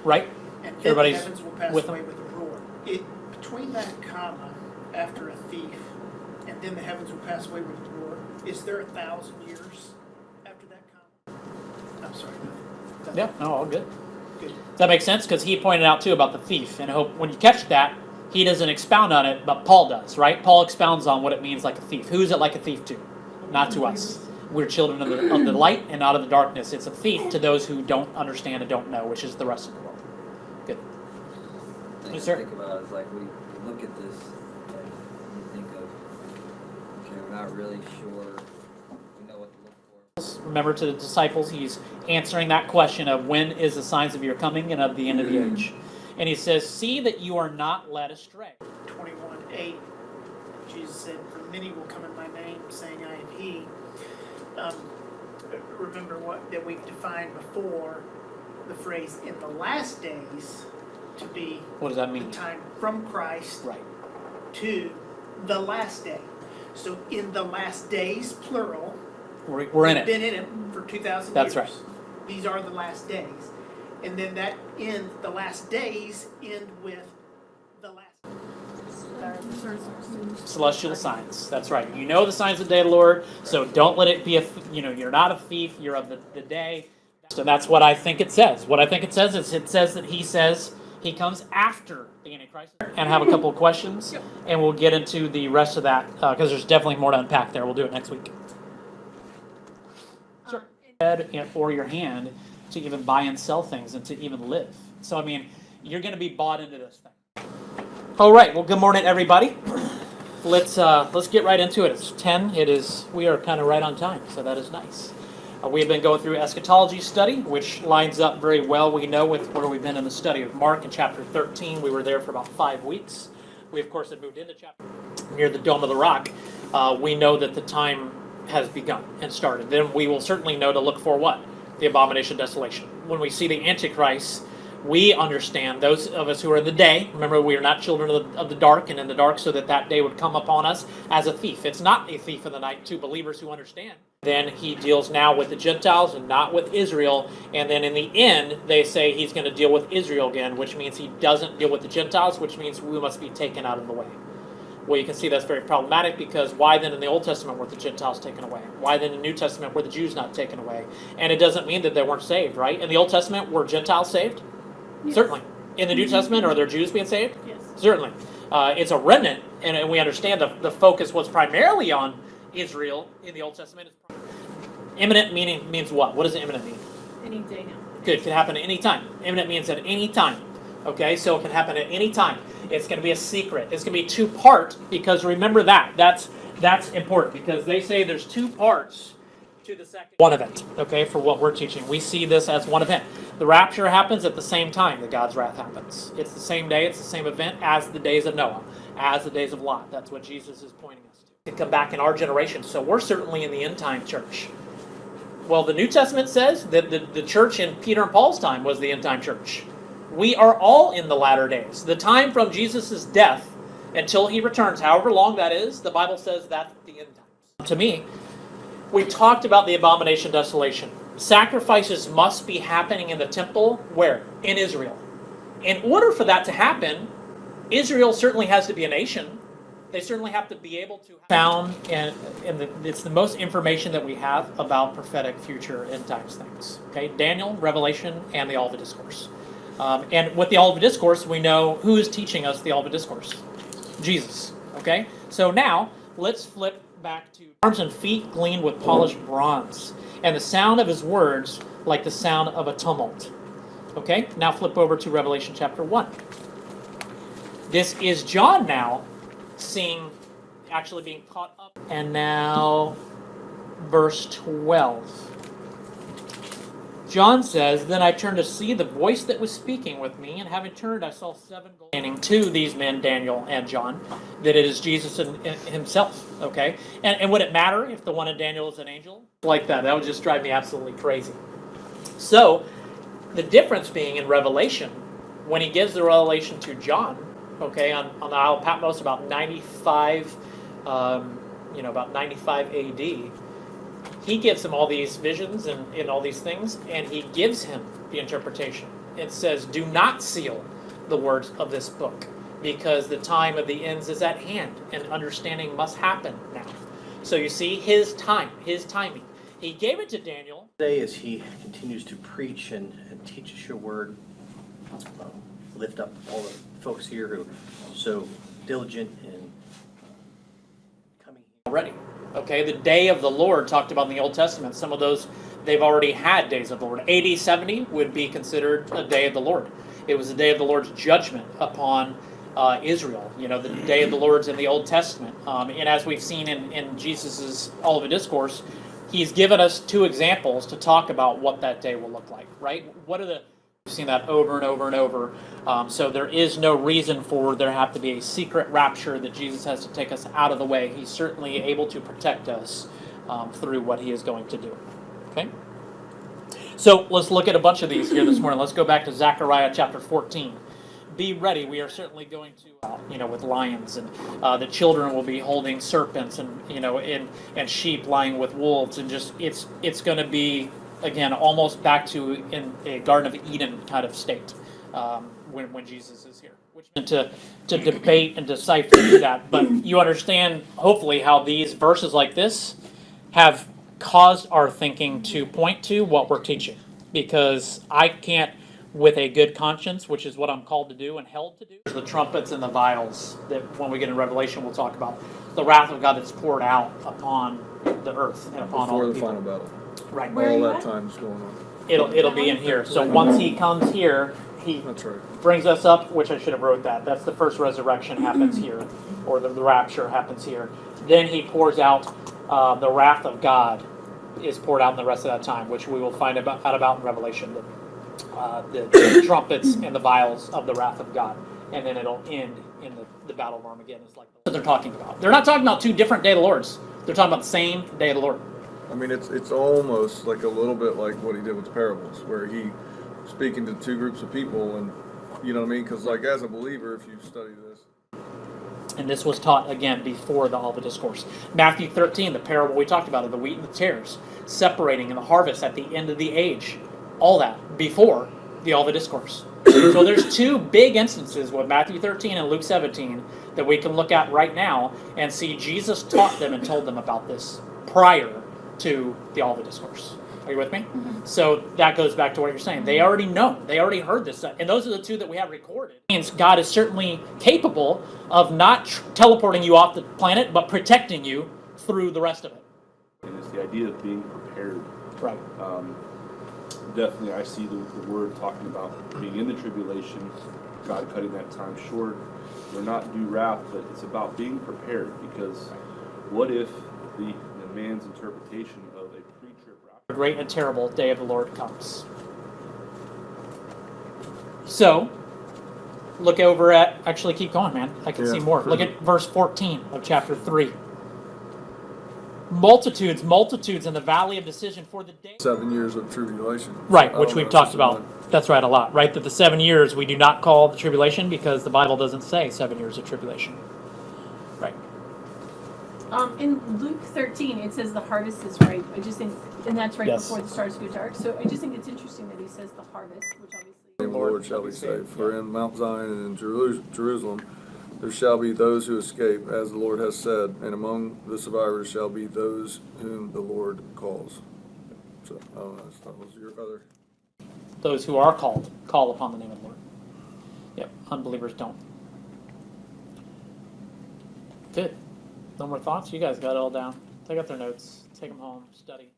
right? And then Everybody's the heavens will pass with away him. with a roar. Between that comma, after a thief, and then the heavens will pass away with a roar, is there 1,000 years after that comma? I'm sorry. Yeah, no, all good. Good. Does that make sense? Because he pointed out too about the thief, and I hope when you catch that, he doesn't expound on it, but Paul does, right? Paul expounds on what it means like a thief. Who is it like a thief to? Not to us. We're children of the light and not of the darkness. It's a thief to those who don't understand and don't know, which is the rest of the world. Good. The thing Yes, to sir. think about is like we look at this and we think of, okay, we're not really sure we know what to look for. Remember, to the disciples, he's answering that question of when is the signs of your coming and of the end of the age. And he says, see that you are not led astray. 21:8, Jesus said, "For many will come in my name, saying, I am He." Remember that we've defined before the phrase "in the last days" to be What does that the mean? time from Christ Right. to the last day. So in the last days, plural. We're in We've it. been in it for 2,000 That's years. right. These are the last days. And then the last days end with the last. Celestial signs. That's right. You know the signs of the day of the Lord, so don't let it be you're not a thief, you're of the day. So that's what I think it says. What I think it says is it says that he comes after the Antichrist. And have a couple of questions, and we'll get into the rest of that, because there's definitely more to unpack there. We'll do it next week. Sure. Head or your hand to even buy and sell things and to even live. So, I mean, you're going to be bought into this thing. All right. Well, good morning, everybody. Let's get right into it. It's 10. We are kind of right on time, so that is nice. We have been going through Eschatology study, which lines up very well, we know, with where we've been in the study of Mark in chapter 13. We were there for about 5 weeks. We, of course, had moved into chapter near the Dome of the Rock. We know that the time has begun and started. Then we will certainly know to look for what? The abomination of desolation. When we see the Antichrist, we understand, those of us who are in the day, remember we are not children of the dark and in the dark, so that day would come upon us as a thief. It's not a thief in the night to believers who understand. Then he deals now with the Gentiles and not with Israel, and then in the end they say he's going to deal with Israel again, which means he doesn't deal with the Gentiles, which means we must be taken out of the way. Well, you can see that's very problematic, because why then in the Old Testament were the Gentiles taken away? Why then in the New Testament were the Jews not taken away? And it doesn't mean that they weren't saved, right? In the Old Testament, were Gentiles saved? Yes. Certainly. In the New Testament, are there Jews being saved? Yes. Certainly. It's a remnant, and we understand the focus was primarily on Israel in the Old Testament. Imminent means what? What does imminent mean? Any day now. Good. It can happen at any time. Imminent means at any time. Okay, so it can happen at any time. It's going to be a secret. It's going to be two-part, because remember that's important, because they say there's two parts to the second one event, okay, for what we're teaching. We see this as one event. The rapture happens at the same time that God's wrath happens. It's the same day, it's the same event as the days of Noah, as the days of Lot. That's what Jesus is pointing us to. It come back in our generation, so we're certainly in the end time church. Well, the New Testament says that the church in Peter and Paul's time was the end time church. We are all in the latter days. The time from Jesus' death until he returns, however long that is, the Bible says that's the end times. To me, we talked about the abomination of desolation. Sacrifices must be happening in the temple, where? In Israel. In order for that to happen, Israel certainly has to be a nation. They certainly have to be able to found, and it's the most information that we have about prophetic future end times things. Okay, Daniel, Revelation, and the Olivet Discourse. And with the Olivet Discourse, we know who is teaching us the Olivet Discourse. Jesus. Okay, so now let's flip back to arms and feet gleamed with polished bronze, and the sound of his words like the sound of a tumult. Okay, now flip over to Revelation chapter 1. This is John now actually being caught up. And now verse 12. John says, then I turned to see the voice that was speaking with me, and having turned, I saw 7 golden standing to these men, Daniel and John, that it is Jesus himself, okay? And would it matter if the one in Daniel is an angel? Like that would just drive me absolutely crazy. So, the difference being in Revelation, when he gives the revelation to John, okay, on the Isle of Patmos about 95 AD, he gives him all these visions and all these things, and he gives him the interpretation. it says, do not seal the words of this book, because the time of the ends is at hand, and understanding must happen now. So you see, his time, his timing. He gave it to Daniel. Today, as he continues to preach and teach us your word, lift up all the folks here who are so diligent in coming here. Already. Okay, the day of the Lord talked about in the Old Testament. Some of those, they've already had days of the Lord. AD 70 would be considered a day of the Lord. It was the day of the Lord's judgment upon Israel. You know, the day of the Lord's in the Old Testament. And as we've seen in Jesus' Olivet Discourse, he's given us two examples to talk about what that day will look like, right? What are the... We've seen that over and over and over. So there is no reason for there have to be a secret rapture that Jesus has to take us out of the way. He's certainly able to protect us through what he is going to do. Okay? So let's look at a bunch of these here this morning. Let's go back to Zechariah chapter 14. Be ready. We are certainly going to, with lions, and the children will be holding serpents, and and sheep lying with wolves, and just it's going to be, again, almost back to in a Garden of Eden kind of state when Jesus is here. Which to debate and decipher that, but you understand hopefully how these verses like this have caused our thinking to point to what we're teaching, because I can't, with a good conscience, which is what I'm called to do and held to do. The trumpets and the vials that when we get in Revelation we'll talk about the wrath of God that's poured out upon the earth and upon all before the the people. final battle. Right. All that time's going on. It'll be in here. So once he comes here, he That's right. brings us up, which I should have wrote that. That's the first resurrection happens here, or the rapture happens here. Then he pours out the wrath of God is poured out in the rest of that time, which we will find out about in Revelation. The trumpets and the vials of the wrath of God, and then it'll end in the battle of Armageddon. It's like what they're talking about. They're not talking about two different day of the Lords. They're talking about the same day of the Lord. I mean, it's almost like a little bit like what he did with the parables, where he speaking to two groups of people, and you know what I mean? Because like as a believer, if you study this. And this was taught, again, before the Olivet Discourse. Matthew 13, the parable we talked about of the wheat and the tares, separating in the harvest at the end of the age. All that before the Olivet Discourse. So there's two big instances with Matthew 13 and Luke 17 that we can look at right now and see Jesus taught them and told them about this prior to the Olivet Discourse. Are you with me? Mm-hmm. So that goes back to what you're saying. They already know. They already heard this. And those are the two that we have recorded. And God is certainly capable of not teleporting you off the planet, but protecting you through the rest of it. And it's the idea of being prepared. Right. Definitely, I see the word talking about being in the tribulation, God cutting that time short. We're not due wrath, but it's about being prepared, because what if the man's interpretation of a pre-trib rapture? A great and terrible day of the Lord comes. So, look over at, actually keep going, man. I can see more. Look at verse 14 of chapter 3. Multitudes in the valley of decision for the day. 7 years of tribulation. Right, which we've talked about. That's right, a lot, right? That the 7 years we do not call the tribulation because the Bible doesn't say 7 years of tribulation. Right. In Luke 13, it says the harvest is ripe. I just think, and that's right Yes. before the stars go dark. So I just think it's interesting that he says the harvest, which obviously. The Lord shall be saved. For in Mount Zion and in Jerusalem there shall be those who escape, as the Lord has said, and among the survivors shall be those whom the Lord calls. So, I don't know, that was your other. Those who are called, call upon the name of the Lord. Yep, unbelievers don't. Good. No more thoughts? You guys got it all down. Take out their notes. Take them home. Study.